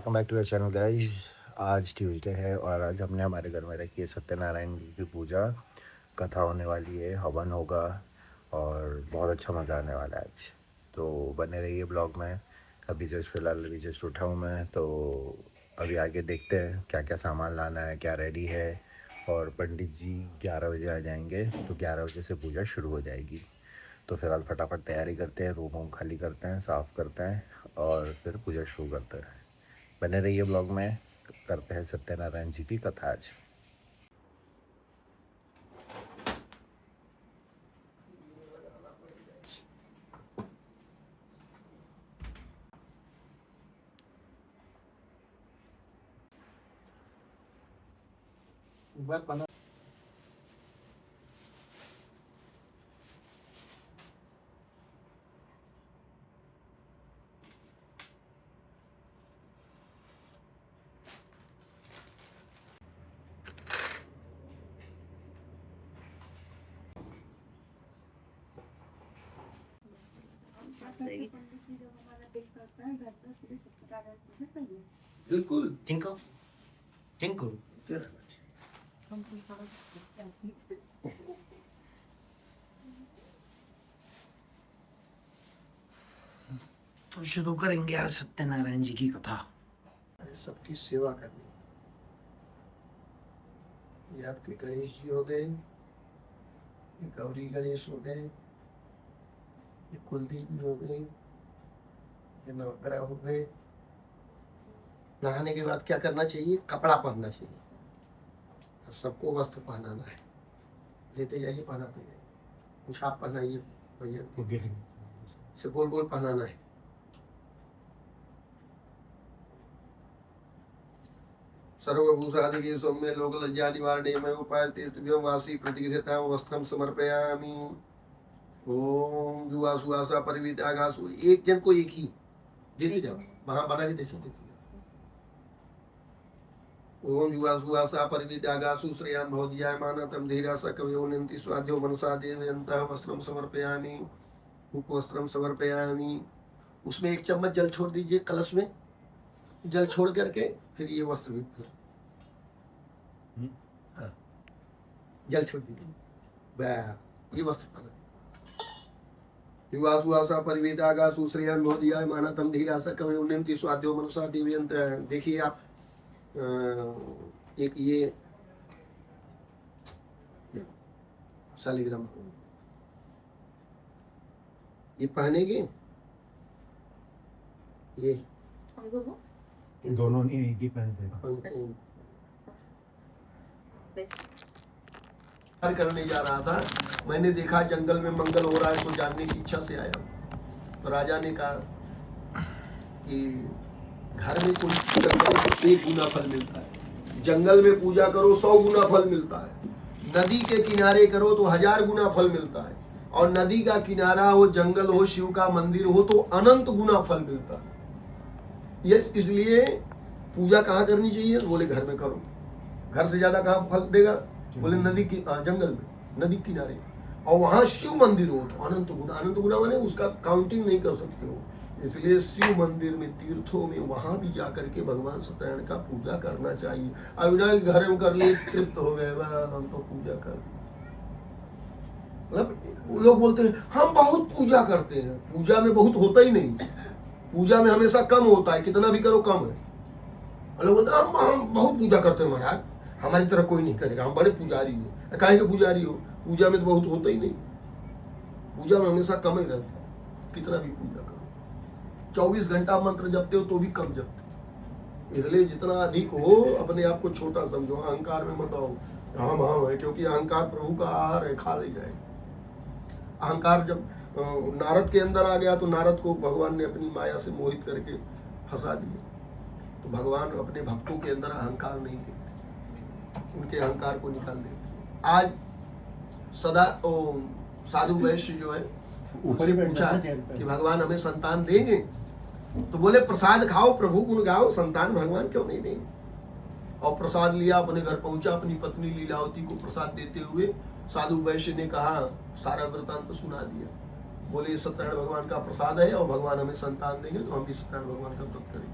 Welcome back to your channel guys. आज Tuesday है और आज हमने हमारे घर में रखी है सत्यनारायण जी की पूजा। कथा होने वाली है, हवन होगा और बहुत अच्छा मज़ा आने वाला है आज। तो बने रहिए ब्लॉग में। अभी जस्ट उठा हूँ मैं, तो अभी आगे देखते हैं क्या क्या सामान लाना है, क्या रेडी है। और पंडित जी 11 बजे आ जाएंगे, तो 11 बजे से पूजा शुरू हो जाएगी। तो फिलहाल फटाफट तैयारी करते हैं, रूम वूम खाली करते हैं, साफ़ करते हैं और फिर पूजा शुरू करते हैं। बने रहिए ब्लॉग में। करते हैं सत्यनारायण जी की कथा आज। बिल्कुल टिंकल टिंकल तो शुरू करेंगे आज सत्यनारायण जी की कथा। सबकी सेवा करनी। ये आपके गणेश जी हो गए, ये गौरी गणेश हो गए, ये कुलदेवी हो गई, ये नवग्रह हो गए। नहाने के बाद क्या करना चाहिए? कपड़ा पहनना चाहिए और सबको वस्त्र पहनाना है। लेते जाइए, पहनाते जाइए। कुछ आप पहनाइए भैया, इसे गोल गोल पहनाना है। सर्वभूषादिके सौम्य लोक लज्जा निवारणे मय उपायते तुभ्यं वासी प्रतिगृहतां वस्त्रं समर्पयामि। ओम जुआ सुआसा परिविदागासु। एक जन को एक ही देते जाओ, वहां बना के दे सकते थे। ओम जुआ सुआसा परिविदागासु श्रेयान भवदियाय मानतम धीरा सकवयो नन्ति स्वाद्यो मनसा देवयन्तः वस्त्रं समर्पयामि। उपवस्त्रं समर्पयामि। उसमें एक चम्मच जल छोड़ दीजिए, कलश में जल छोड़ करके फिर ये वस्त्र भी हाँ, जल छोड़ दीजिए, ये वस्त्र पहना। युवासुआसा परिवेदागासु श्रेयन मोदियाय मानतम धीरासा कवि उन्नति स्वाद्यो मनसा दिव्यंत। देखिए आप एक ये शालिग्राम ये पहनेंगे, ये दोनों नहीं एक ही पहनते। करने जा रहा था, मैंने देखा जंगल में मंगल हो रहा है, तो जानने की इच्छा से आया। तो राजा ने कहा कि घर में कोई पूजा करो तो 1 गुना फल मिलता है, जंगल में पूजा करो 100 गुना फल मिलता है, नदी के किनारे करो तो 1000 गुना फल मिलता है, और नदी का किनारा हो, जंगल हो, शिव का मंदिर हो तो अनंत गुना फल मिलता है। ये इसलिए पूजा कहाँ करनी चाहिए? बोले घर में करो। घर से ज्यादा कहाँ फल देगा? बोले नदी की जंगल में, नदी किनारे, और वहां शिव मंदिर हो तो अनंत गुना। अनंत गुना माने उसका काउंटिंग नहीं कर सकते हो। इसलिए शिव मंदिर में, तीर्थों में, वहां भी जाकर के भगवान सत्यनारायण का पूजा करना चाहिए। अविनाश घर में कर लिए, तृप्त हो गए, हम तो पूजा कर। मतलब लोग बोलते हैं हम बहुत पूजा करते हैं, पूजा में बहुत होता ही नहीं। पूजा में हमेशा कम होता है, कितना भी करो कम है। लोग बोलते हम बहुत पूजा करते हैं महाराज, हमारी तरह कोई नहीं करेगा, हम बड़े पुजारी हैं। काहे के पुजारी हो? पूजा में तो बहुत होता ही नहीं। पूजा में हमेशा कम ही रहता है, कितना भी पूजा करो। 24 घंटा मंत्र जपते हो तो भी कम जपते हो। इसलिए जितना अधिक हो अपने आप को छोटा समझो, अहंकार में मत आओ हम है, क्योंकि अहंकार प्रभु का आहार है, खा ले जाएगा। अहंकार जब नारद के अंदर आ गया तो नारद को भगवान ने अपनी माया से मोहित करके फंसा दिया। तो भगवान अपने भक्तों के अंदर अहंकार नहीं देखते, उनके अहंकार को निकाल देते। आज सदा साधु वैश्य जो है उनसे पूछा कि भगवान हमें संतान देंगे? तो बोले प्रसाद खाओ, प्रभु गुण गाओ, संतान भगवान क्यों नहीं देंगे। और प्रसाद लिया, अपने घर पहुंचा, अपनी पत्नी लीलावती को प्रसाद देते हुए साधु वैश्य ने कहा, सारा वृतांत सुना दिया। बोले सत्यनारायण भगवान का प्रसाद है और भगवान हमें संतान देंगे, तो हम भी सत्यनारायण भगवान का व्रत करेंगे।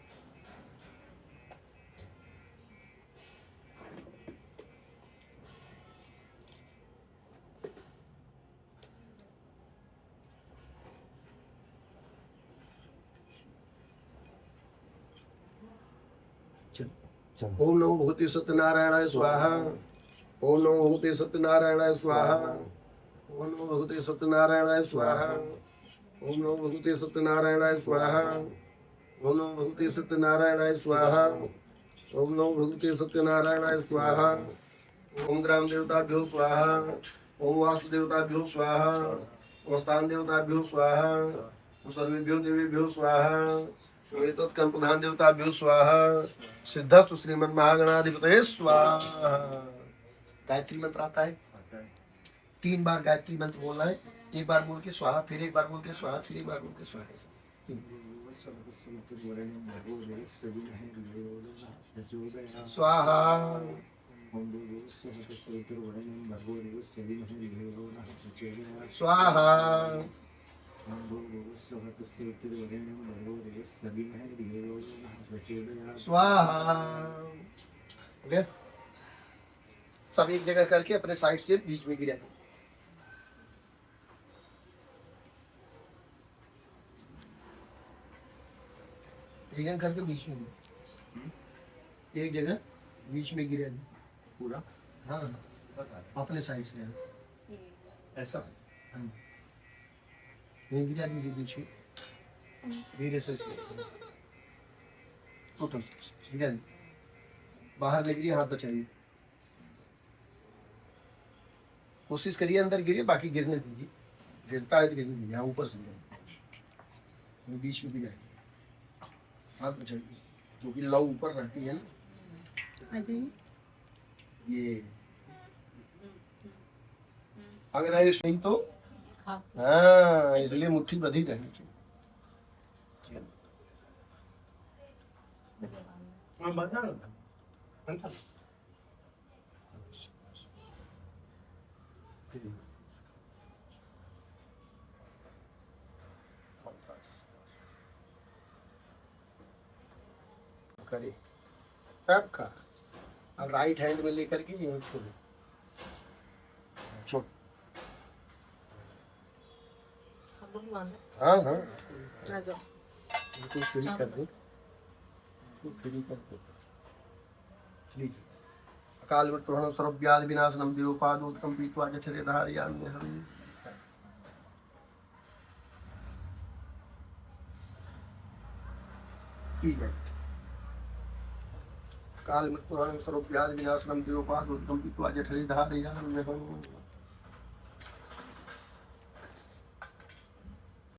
ओम नमो भगवते सत्यनारायणाय स्वाहा। ओम नमो भगवते सत्यनारायणाय स्वाहा। ओम नमो भगवते सत्यनारायणाय स्वाहा। ओम नमो भगवते सत्यनारायणाय स्वाहा। ओम नमो भगवते सत्यनारायणाय स्वाहा। ओम नमो भगवते सत्यनारायणाय स्वाहा। ओम ग्राम देवताभ्यो स्वाहा। ओम वास्तु देवताभ्यो स्वाहा। ओम स्थान देवताभ्यो स्वाहा। ओम सर्वेभ्यो देवेभ्यो स्वाहा। एतत् कर्म प्रधान देवताभ्यो स्वाहा। सिद्धस्तु श्रीमन् महागणाधिपतये स्वाहा। गायत्री मंत्र आता है? 3 बार गायत्री मंत्र बोलना है। एक बार बोल के स्वाहा, फिर एक बार बोल के स्वाहा, फिर एक बार बोल के स्वाहा। स्वाहा स्वाहा स्वाहा। ओके, सब एक जगह करके अपने साइड से बीच में गिरा दो। एक जगह करके बीच में गिरा। एक जगह बीच में गिरा दो पूरा। हाँ, अपने साइड से ऐसा। हाँ, ये गिरा दीजिए बीच में, धीरे से टोटल गिरा दीजिए। बाहर ले गिरिए, हाथ बचाइए। कोशिश करिए अंदर गिरे, बाकी गिरने दीजिए। गिरता है तो गिरने दीजिए। यहाँ ऊपर से गिरा, बीच में गिरा, हाथ बचाइए, क्योंकि लौ ऊपर रहती है ना। ये अगर है नहीं तो हाँ, इसलिए मुट्ठी बधी रहनी चाहिए। करिए आपका। अब राइट हैंड में लेकर के यहीं छोड़ो। छोड़। हाँ हाँ, बिल्कुल फ्री कर दो, बिल्कुल फ्री कर दो। लीजिए। अकाल मृत्युहरणं सर्वव्याधि विनाशनं देवपादोदकं पीत्वा जठरे धारयाम्यहम्। पी जाए। काल मृत्युहरणं सर्वव्याधि विनाशनं देवपादोदकं पीत्वा जठरे धारयाम्यहम्।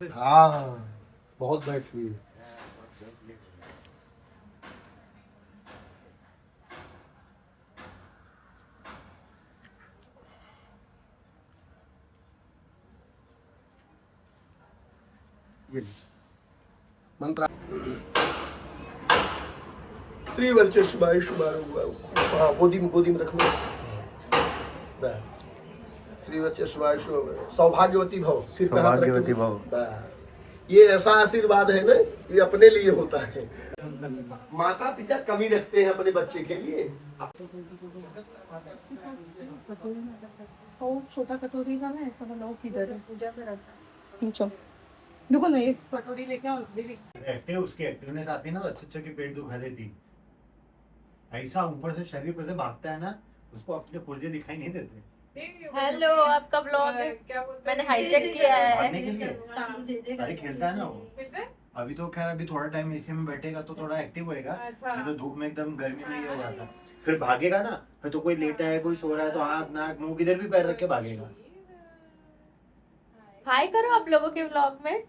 हाँ, बहुत बैठ हुई है। ये मंत्र श्री वर्चस्व शुभाय शुभारंभ। हाँ, गोदी में रख लो। श्री वर्चस्व सौभाग्यवती भव। सिर पे हाथ रख के। ये ऐसा आशीर्वाद है ना, ये अपने लिए होता है। माता पिता कमी रखते हैं अपने बच्चे के लिए। छोटा कटोरी का ना ऐसा बनाओ, किधर है पूजा पे रखा। देखो ना, एक कटोरी लेके आओ। एक्टिव, उसकी एक्टिवनेस आती है ना, अच्छे अच्छे की पेट दुखा देती। ऐसा ऊपर से शरीर पर से भागता है ना, उसको अपने पुर्जे दिखाई नहीं देते। हेलो, आपका ब्लॉग मैंने हाईजैक किया है। अरे खेलता है ना वो। अभी तो खैर अभी थोड़ा टाइम एसी में बैठेगा तो थोड़ा एक्टिव होएगा। नहीं तो धूप में एकदम गर्मी में ही हो जाता। फिर भागेगा ना, फिर तो कोई लेटा है, कोई सो रहा है तो आँख नाक मुंह किधर भी पैर रख के भागेगा। हाय करो आप लोगों के ब्लॉग में।